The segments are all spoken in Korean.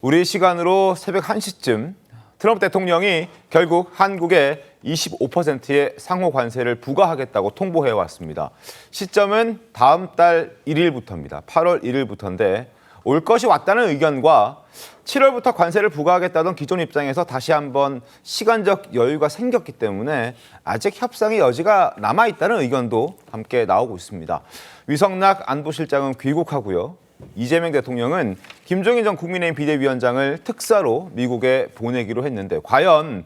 우리 시간으로 새벽 1시쯤 트럼프 대통령이 결국 한국에 25%의 상호 관세를 부과하겠다고 통보해 왔습니다. 시점은 다음 달 1일부터입니다. 8월 1일부터인데 올 것이 왔다는 의견과 7월부터 관세를 부과하겠다던 기존 입장에서 다시 한번 시간적 여유가 생겼기 때문에 아직 협상의 여지가 남아있다는 의견도 함께 나오고 있습니다. 위성락 안보실장은 귀국하고요. 이재명 대통령은 김종인 전 국민의힘 비대위원장을 특사로 미국에 보내기로 했는데 과연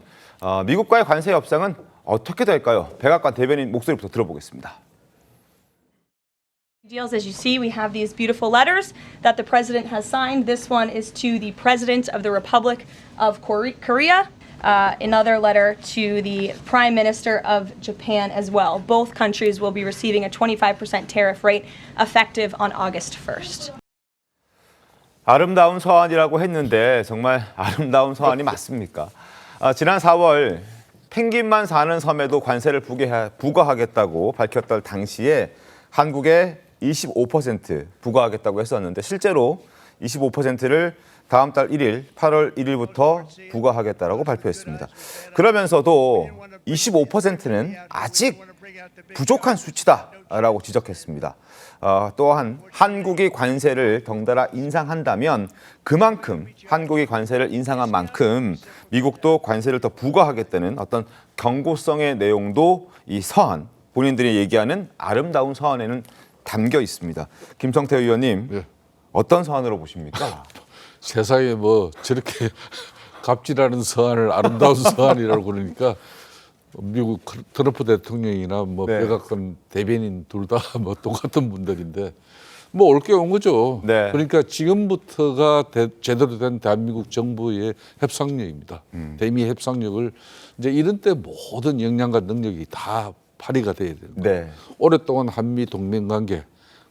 미국과의 관세 협상은 어떻게 될까요? 백악관 대변인 목소리부터 들어보겠습니다. Deals, as you see, we have these beautiful letters that the president has signed. This one is to the president of the Republic of Korea. Another letter to the prime minister of Japan as well. Both countries will be receiving a 25% tariff rate effective on August 1st. 아름다운 서한이라고 했는데 정말 아름다운 서한이 맞습니까? 지난 4월 펭귄만 사는 섬에도 관세를 부과하겠다고 밝혔던 당시에 한국에 25% 부과하겠다고 했었는데 실제로 25%를 다음 달 1일, 8월 1일부터 부과하겠다라고 발표했습니다. 그러면서도 25%는 아직 부족한 수치다라고 지적했습니다. 또한 한국이 관세를 덩달아 인상한다면 그만큼 한국이 관세를 인상한 만큼 미국도 관세를 더 부과하겠다는 어떤 경고성의 내용도 이 서한, 본인들이 얘기하는 아름다운 서한에는 담겨 있습니다. 김성태 의원님, 네. 어떤 서한으로 보십니까? 세상에 뭐 저렇게 갑질하는 서한을 아름다운 서한이라고 그러니까 미국 트럼프 대통령이나 뭐 네. 백악관 대변인 둘 다 뭐 똑같은 분들인데 뭐 올 게 온 거죠. 네. 그러니까 지금부터가 제대로 된 대한민국 정부의 협상력입니다. 대미 협상력을 이제 이런 때 모든 역량과 능력이 다 발휘가 돼야 되는 거예요. 네. 오랫동안 한미 동맹 관계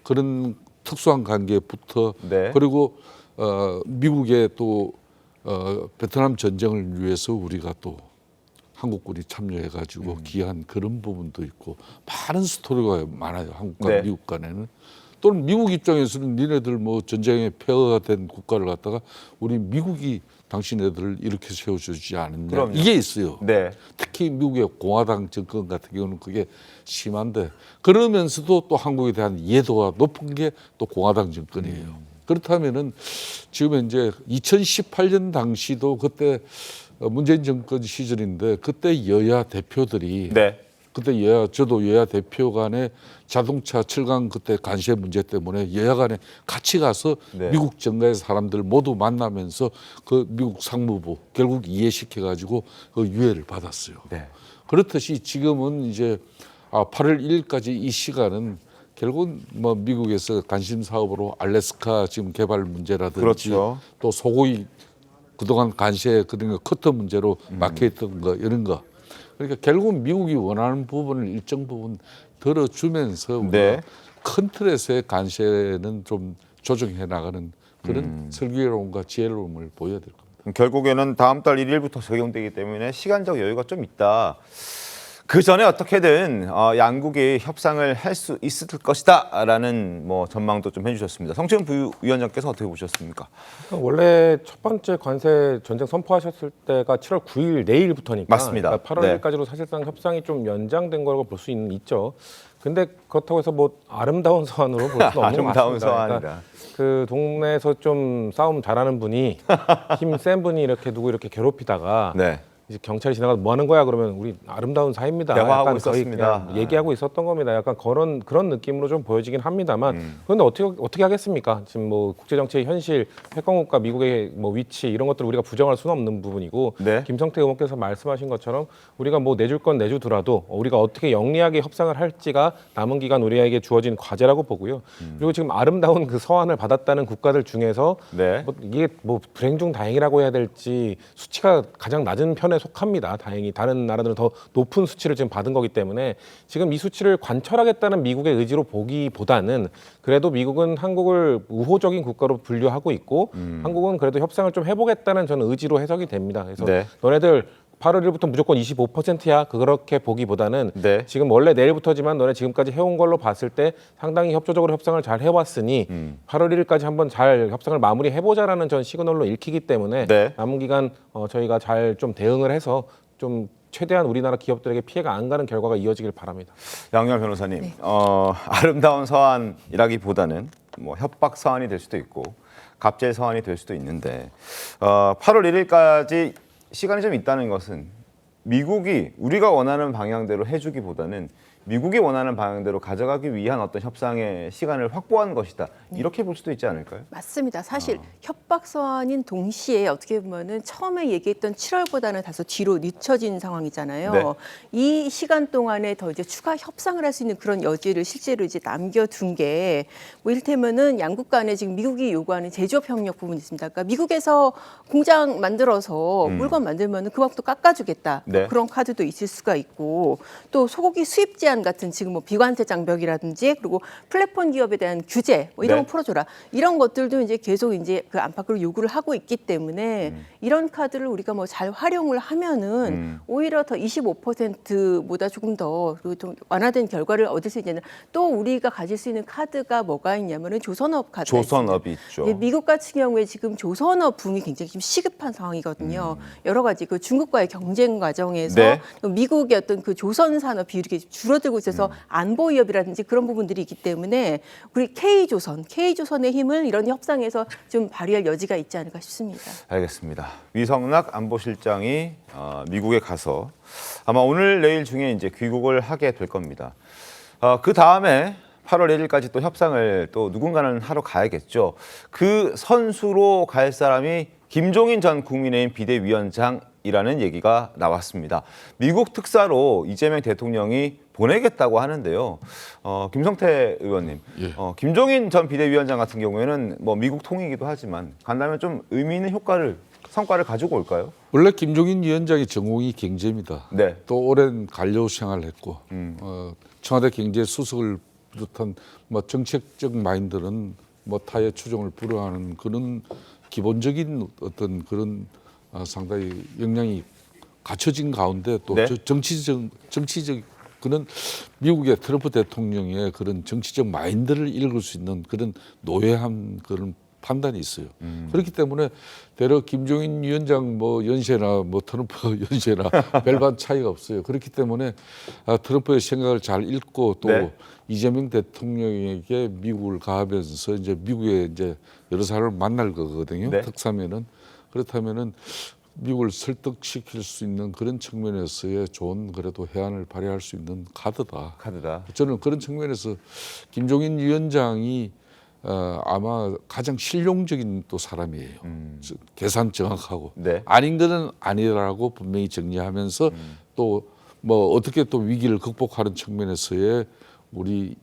그런 특수한 관계부터 네. 그리고 미국의 또 베트남 전쟁을 위해서 우리가 또 한국군이 참여해가지고 기한 그런 부분도 있고 많은 스토리가 많아요. 한국과 네. 미국 간에는. 또는 미국 입장에서는 니네들 뭐 전쟁에 폐허가 된 국가를 갖다가 우리 미국이 당신네들을 이렇게 세워주지 않았냐. 그럼요. 이게 있어요. 네. 특히 미국의 공화당 정권 같은 경우는 그게 심한데 그러면서도 또 한국에 대한 이해도가 높은 게 또 공화당 정권이에요. 그렇다면은 지금 이제 2018년 당시도 그때 문재인 정권 시절인데 그때 여야 대표들이 네. 그때 저도 여야 대표 간에 자동차 7강 그때 관세 문제 때문에 여야 간에 같이 가서 네. 미국 정가의 사람들 모두 만나면서 그 미국 상무부 결국 이해시켜가지고 그 유예를 받았어요. 네. 그렇듯이 지금은 이제 8월 1일까지 이 시간은 결국 뭐 미국에서 관심 사업으로 알래스카 지금 개발 문제라든지 그렇죠. 또 소고기 그동안 관세 그런 거 커터 문제로 막혀있던 거 이런 거 그러니까 결국 미국이 원하는 부분을 일정 부분 들어주면서 우리가 네. 큰 틀에서의 관세는 좀 조정해 나가는 그런 슬기로움과 지혜로움을 보여야 될 겁니다. 결국에는 다음 달 1일부터 적용되기 때문에 시간적 여유가 좀 있다. 그 전에 어떻게든 양국이 협상을 할 수 있을 것이다라는 뭐 전망도 좀 해주셨습니다. 성채훈 부위원장께서 어떻게 보셨습니까? 원래 첫 번째 관세 전쟁 선포하셨을 때가 7월 9일 내일부터니까 맞습니다. 그러니까 8월 네. 1일까지로 사실상 협상이 좀 연장된 거라고 볼 수 있죠. 근데 그렇다고 해서 뭐 아름다운 서한으로 볼 수는 없는 것 아름다운 같습니다. 서한이다. 그러니까 그 동네에서 좀 싸움 잘하는 분이 힘 센 분이 이렇게 누구 이렇게 괴롭히다가 네. 이제 경찰이 지나가서 뭐 하는 거야 그러면 우리 아름다운 사이입니다. 대화하고 약간 거의 있었습니다. 그냥 얘기하고 있었던 겁니다. 약간 그런 느낌으로 좀 보여지긴 합니다만 그런데 어떻게 하겠습니까? 지금 뭐 국제 정치의 현실, 패권국가 미국의 뭐 위치 이런 것들을 우리가 부정할 수는 없는 부분이고 네. 김성태 의원께서 말씀하신 것처럼 우리가 뭐 내줄 건 내주더라도 우리가 어떻게 영리하게 협상을 할지가 남은 기간 우리에게 주어진 과제라고 보고요. 그리고 지금 아름다운 그 서한을 받았다는 국가들 중에서 네. 뭐 이게 뭐 불행 중 다행이라고 해야 될지 수치가 가장 낮은 편에 속합니다. 다행히 다른 나라들은 더 높은 수치를 지금 받은 거기 때문에 지금 이 수치를 관철하겠다는 미국의 의지로 보기보다는 그래도 미국은 한국을 우호적인 국가로 분류하고 있고 한국은 그래도 협상을 좀 해보겠다는 저는 의지로 해석이 됩니다. 그래서 네. 너네들 8월 1일부터 무조건 25%야 그렇게 보기보다는 네. 지금 원래 내일부터지만 너네 지금까지 해온 걸로 봤을 때 상당히 협조적으로 협상을 잘 해왔으니 8월 1일까지 한번 잘 협상을 마무리해보자라는 전 시그널로 읽히기 때문에 네. 남은 기간 저희가 잘 좀 대응을 해서 좀 최대한 우리나라 기업들에게 피해가 안 가는 결과가 이어지길 바랍니다. 양열 변호사님, 아름다운 서한이라기보다는 뭐 협박 서한이 될 수도 있고 갑질 서한이 될 수도 있는데 8월 1일까지 시간이 좀 있다는 것은 미국이 우리가 원하는 방향대로 해주기보다는 미국이 원하는 방향대로 가져가기 위한 어떤 협상의 시간을 확보한 것이다. 이렇게 볼 수도 있지 않을까요? 맞습니다. 사실 협박 서한인 동시에 어떻게 보면은 처음에 얘기했던 7월보다는 다소 뒤로 늦춰진 상황이잖아요. 네. 이 시간 동안에 더 이제 추가 협상을 할 수 있는 그런 여지를 실제로 이제 남겨둔 게 뭐 이를테면은 양국 간에 지금 미국이 요구하는 제조업 협력 부분이 있습니다. 그러니까 미국에서 공장 만들어서 물건 만들면은 그만큼 또 깎아주겠다. 네. 그런 카드도 있을 수가 있고 또 소고기 수입 제한 같은 지금 뭐 비관세 장벽이라든지 그리고 플랫폼 기업에 대한 규제 뭐 이런 네. 거 풀어줘라 이런 것들도 이제 계속 이제 그 안팎으로 요구를 하고 있기 때문에 이런 카드를 우리가 뭐 잘 활용을 하면은 오히려 더 25%보다 조금 더 그리고 좀 완화된 결과를 얻을 수 있는 또 우리가 가질 수 있는 카드가 뭐가 있냐면은 조선업 카드 조선업이 있죠. 미국 같은 경우에 지금 조선업 붐이 굉장히 좀 시급한 상황이거든요. 여러 가지 그 중국과의 경쟁 과정에서 네. 미국의 어떤 그 조선 산업 비율이 줄어들고 있어서 안보 위협이라든지 그런 부분들이 있기 때문에 우리 K조선의 힘을 이런 협상에서 좀 발휘할 여지가 있지 않을까 싶습니다. 알겠습니다. 위성락 안보실장이 미국에 가서 아마 오늘 내일 중에 이제 귀국을 하게 될 겁니다. 그 다음에 8월 1일까지 또 협상을 또 누군가는 하러 가야겠죠. 그 선수로 갈 사람이 김종인 전 국민의힘 비대위원장이라는 얘기가 나왔습니다. 미국 특사로 이재명 대통령이 보내겠다고 하는데요. 김성태 의원님, 예. 김종인 전 비대위원장 같은 경우에는 뭐 미국 통이기도 하지만 간다면 좀 의미 있는 성과를 가지고 올까요? 원래 김종인 위원장의 전공이 경제입니다. 네. 또 오랜 관료 생활을 했고 청와대 경제수석을 비롯한 뭐 정책적 마인드는 뭐 타의 추종을 불허하는 그런 기본적인 어떤 그런 상당히 역량이 갖춰진 가운데 또 네. 정치적 그런 미국의 트럼프 대통령의 그런 정치적 마인드를 읽을 수 있는 그런 노예한 그런 판단이 있어요. 그렇기 때문에 대략 김종인 위원장 뭐 연세나 뭐 트럼프 연세나 별반 차이가 없어요. 그렇기 때문에 트럼프의 생각을 잘 읽고 또 네. 이재명 대통령에게 미국을 가면서 이제 미국에 이제 여러 사람을 만날 거거든요. 네. 특사면은 그렇다면은 미국을 설득시킬 수 있는 그런 측면에서의 좋은 그래도 해안을 발휘할 수 있는 카드다. 저는 그런 측면에서 김종인 위원장이 아마 가장 실용적인 또 사람이에요. 계산 정확하고 네. 아닌 거는 아니라고 분명히 정리하면서 또 뭐 어떻게 또 위기를 극복하는 측면에서의 우리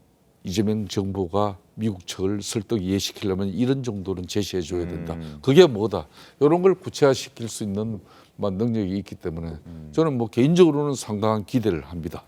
이재명 정부가 미국 측을 설득 이해시키려면 이런 정도는 제시해 줘야 된다. 그게 뭐다. 이런 걸 구체화시킬 수 있는 능력이 있기 때문에 저는 뭐 개인적으로는 상당한 기대를 합니다.